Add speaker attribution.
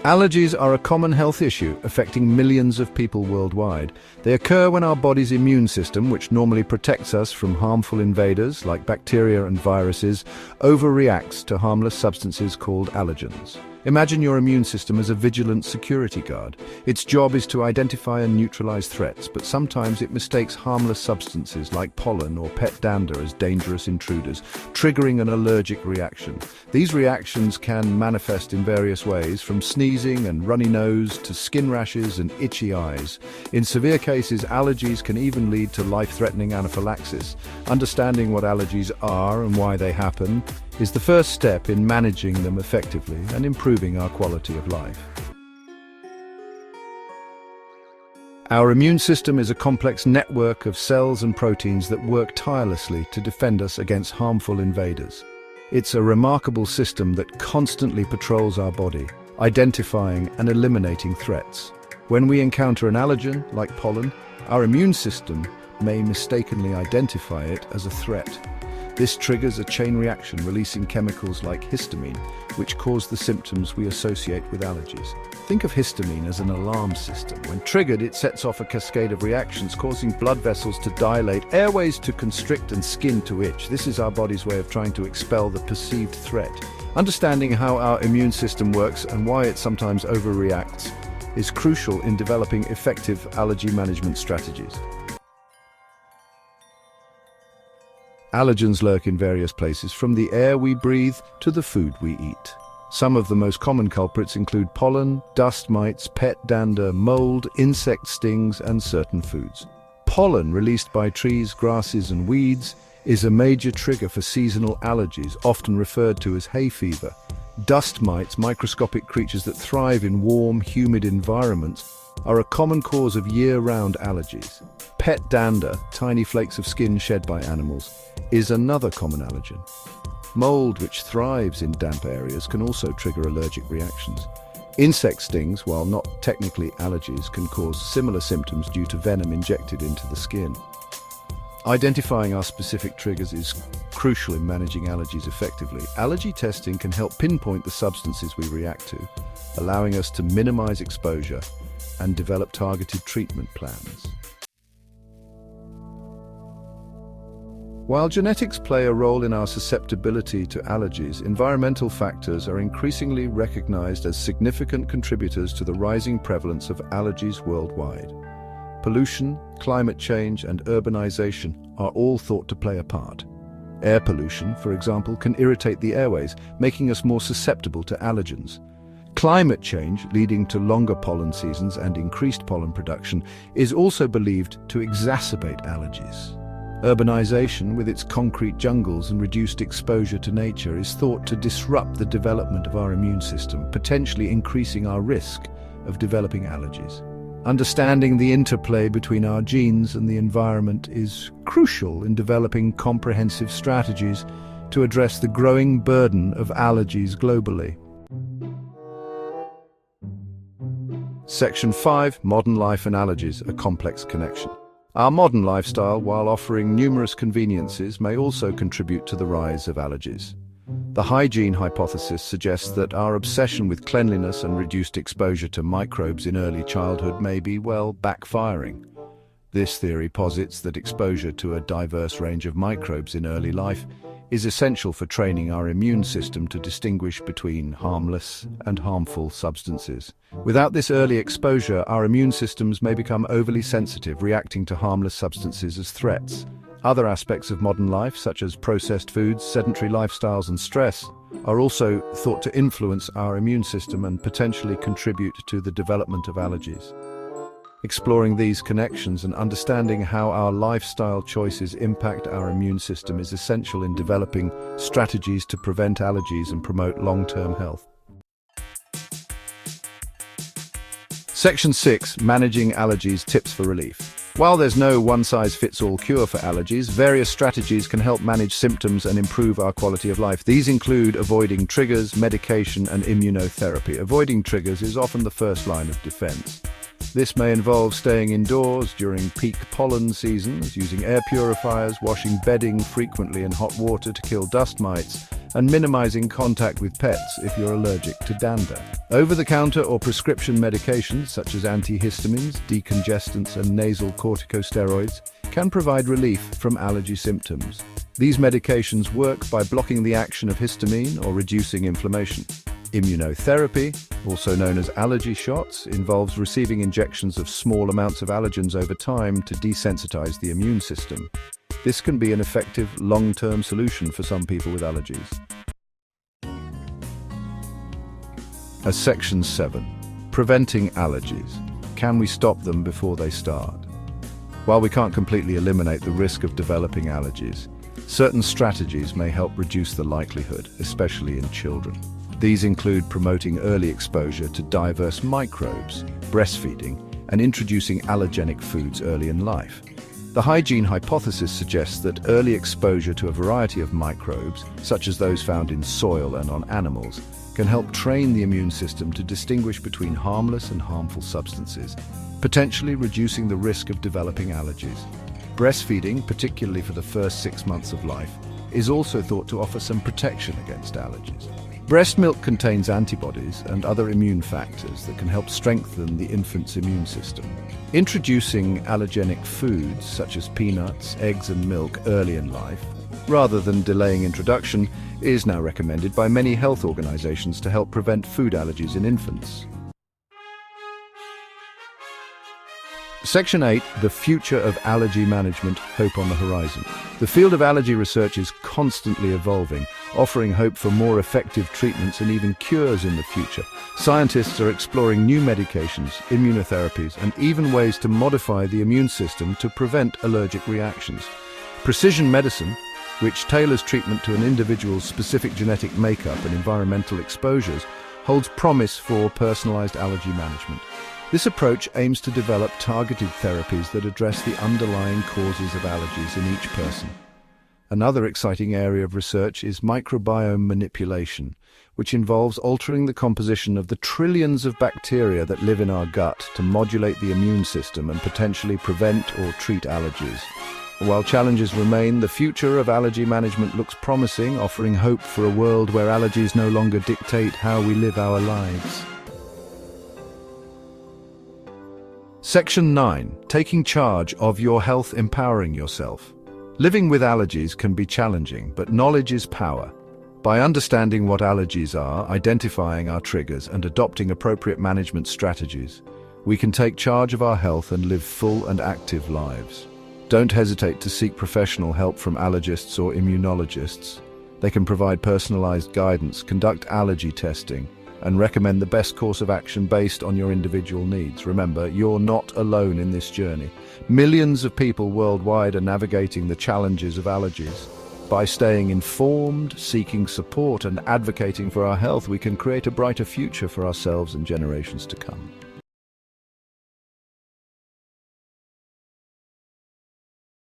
Speaker 1: Allergies are a common health issue affecting millions of people worldwide. They occur when our body's immune system, which normally protects us from harmful invaders like bacteria and viruses, overreacts to harmless substances called allergens. Imagine your immune system as a vigilant security guard. Its job is to identify and neutralize threats, but sometimes it mistakes harmless substances like pollen or pet dander as dangerous intruders, triggering an allergic reaction. These reactions can manifest in various ways, from sneezing and runny nose to skin rashes and itchy eyes. In severe cases, allergies can even lead to life-threatening anaphylaxis. Understanding what allergies are and why they happen is the first step in managing them effectively and improving our quality of life. Our immune system is a complex network of cells and proteins that work tirelessly to defend us against harmful invaders. It's a remarkable system that constantly patrols our body, identifying and eliminating threats. When we encounter an allergen, like pollen, our immune system may mistakenly identify it as a threat. This triggers a chain reaction, releasing chemicals like histamine, which cause the symptoms we associate with allergies. Think of histamine as an alarm system. When triggered, it sets off a cascade of reactions, causing blood vessels to dilate, airways to constrict, and skin to itch. This is our body's way of trying to expel the perceived threat. Understanding how our immune system works and why it sometimes overreacts is crucial in developing effective allergy management strategies. Allergens lurk in various places, from the air we breathe to the food we eat. Some of the most common culprits include pollen, dust mites, pet dander, mold, insect stings, and certain foods. Pollen, released by trees, grasses, and weeds, is a major trigger for seasonal allergies, often referred to as hay fever. Dust mites, microscopic creatures that thrive in warm, humid environments, are a common cause of year-round allergies. Pet dander, tiny flakes of skin shed by animals, is another common allergen. Mold, which thrives in damp areas, can also trigger allergic reactions. Insect stings, while not technically allergies, can cause similar symptoms due to venom injected into the skin. Identifying our specific triggers is crucial in managing allergies effectively. Allergy testing can help pinpoint the substances we react to, allowing us to minimize exposure and develop targeted treatment plans. While genetics play a role in our susceptibility to allergies, environmental factors are increasingly recognized as significant contributors to the rising prevalence of allergies worldwide. Pollution, climate change, and urbanization are all thought to play a part. Air pollution, for example, can irritate the airways, making us more susceptible to allergens. Climate change, leading to longer pollen seasons and increased pollen production, is also believed to exacerbate allergies. Urbanization, with its concrete jungles and reduced exposure to nature, is thought to disrupt the development of our immune system, potentially increasing our risk of developing allergies. Understanding the interplay between our genes and the environment is crucial in developing comprehensive strategies to address the growing burden of allergies globally. Section 5. Modern life and allergies, a complex connection. Our modern lifestyle, while offering numerous conveniences, may also contribute to the rise of allergies. The hygiene hypothesis suggests that our obsession with cleanliness and reduced exposure to microbes in early childhood may be, backfiring. This theory posits that exposure to a diverse range of microbes in early life is essential for training our immune system to distinguish between harmless and harmful substances. Without this early exposure, our immune systems may become overly sensitive, reacting to harmless substances as threats. Other aspects of modern life, such as processed foods, sedentary lifestyles, and stress, are also thought to influence our immune system and potentially contribute to the development of allergies. Exploring these connections and understanding how our lifestyle choices impact our immune system is essential in developing strategies to prevent allergies and promote long-term health. Section 6. Managing allergies, tips for relief. While there's no one-size-fits-all cure for allergies, various strategies can help manage symptoms and improve our quality of life. These include avoiding triggers, medication, and immunotherapy. Avoiding triggers is often the first line of defense. This may involve staying indoors during peak pollen seasons, using air purifiers, washing bedding frequently in hot water to kill dust mites, and minimizing contact with pets if you're allergic to dander. Over-the-counter or prescription medications such as antihistamines, decongestants, and nasal corticosteroids can provide relief from allergy symptoms. These medications work by blocking the action of histamine or reducing inflammation. Immunotherapy, also known as allergy shots, involves receiving injections of small amounts of allergens over time to desensitize the immune system. This can be an effective long-term solution for some people with allergies. As Section 7, preventing allergies. Can we stop them before they start? While we can't completely eliminate the risk of developing allergies, certain strategies may help reduce the likelihood, especially in children. These include promoting early exposure to diverse microbes, breastfeeding, and introducing allergenic foods early in life. The hygiene hypothesis suggests that early exposure to a variety of microbes, such as those found in soil and on animals, can help train the immune system to distinguish between harmless and harmful substances, potentially reducing the risk of developing allergies. Breastfeeding, particularly for the first 6 months of life, is also thought to offer some protection against allergies. Breast milk contains antibodies and other immune factors that can help strengthen the infant's immune system. Introducing allergenic foods such as peanuts, eggs and milk early in life, rather than delaying introduction, is now recommended by many health organizations to help prevent food allergies in infants. Section 8, the future of allergy management, hope on the horizon. The field of allergy research is constantly evolving, offering hope for more effective treatments and even cures in the future. Scientists are exploring new medications, immunotherapies, and even ways to modify the immune system to prevent allergic reactions. Precision medicine, which tailors treatment to an individual's specific genetic makeup and environmental exposures, holds promise for personalized allergy management. This approach aims to develop targeted therapies that address the underlying causes of allergies in each person. Another exciting area of research is microbiome manipulation, which involves altering the composition of the trillions of bacteria that live in our gut to modulate the immune system and potentially prevent or treat allergies. While challenges remain, the future of allergy management looks promising, offering hope for a world where allergies no longer dictate how we live our lives. Section 9. Taking charge of your health, empowering yourself. Living with allergies can be challenging, but knowledge is power. By understanding what allergies are, identifying our triggers, and adopting appropriate management strategies, we can take charge of our health and live full and active lives. Don't hesitate to seek professional help from allergists or immunologists. They can provide personalized guidance, conduct allergy testing, and recommend the best course of action based on your individual needs. Remember, you're not alone in this journey. Millions of people worldwide are navigating the challenges of allergies. By staying informed, seeking support, and advocating for our health, we can create a brighter future for ourselves and generations to come.